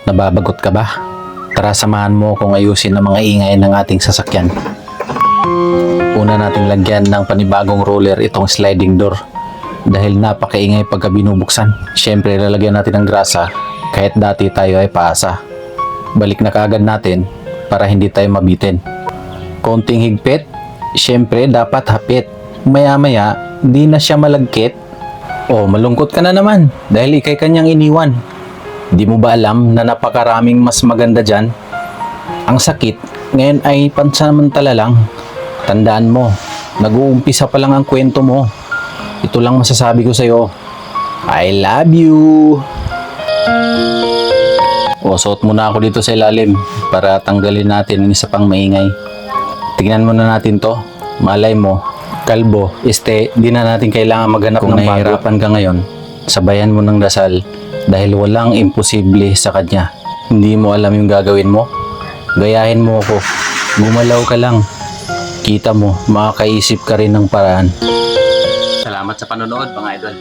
Nababagot ka ba? Tara samahan mo akong ayusin ang mga ingay ng ating sasakyan. Una nating lagyan ng panibagong roller itong sliding door dahil napakaingay pagka binubuksan. Siyempre lalagyan natin ng grasa kahit dati tayo ay paasa. Balik na kaagad natin para hindi tayo mabitin. Konting higpit, siyempre dapat hapit. Maya-maya, di na siya malagkit. Oh, malungkot ka na naman dahil ikay kanyang iniwan. Di mo ba alam na napakaraming mas maganda dyan? Ang sakit ngayon ay pansamantala lang. Tandaan mo, nag-uumpisa pa lang ang kwento mo. Ito lang masasabi ko sa'yo. I love you! O, suot muna ako dito sa ilalim para tanggalin natin ang isa pang maingay. Tingnan muna natin to. Malay mo, kalbo, di na natin kailangan maghanap ng bago. Kung nahihirapan ka ngayon, sabayan mo ng dasal dahil walang imposible sa kanya. Hindi mo alam yung gagawin mo? Gayahin mo ako. Gumalaw ka lang. Kita mo, makakaisip ka rin ng paraan. Salamat sa panonood, mga idol.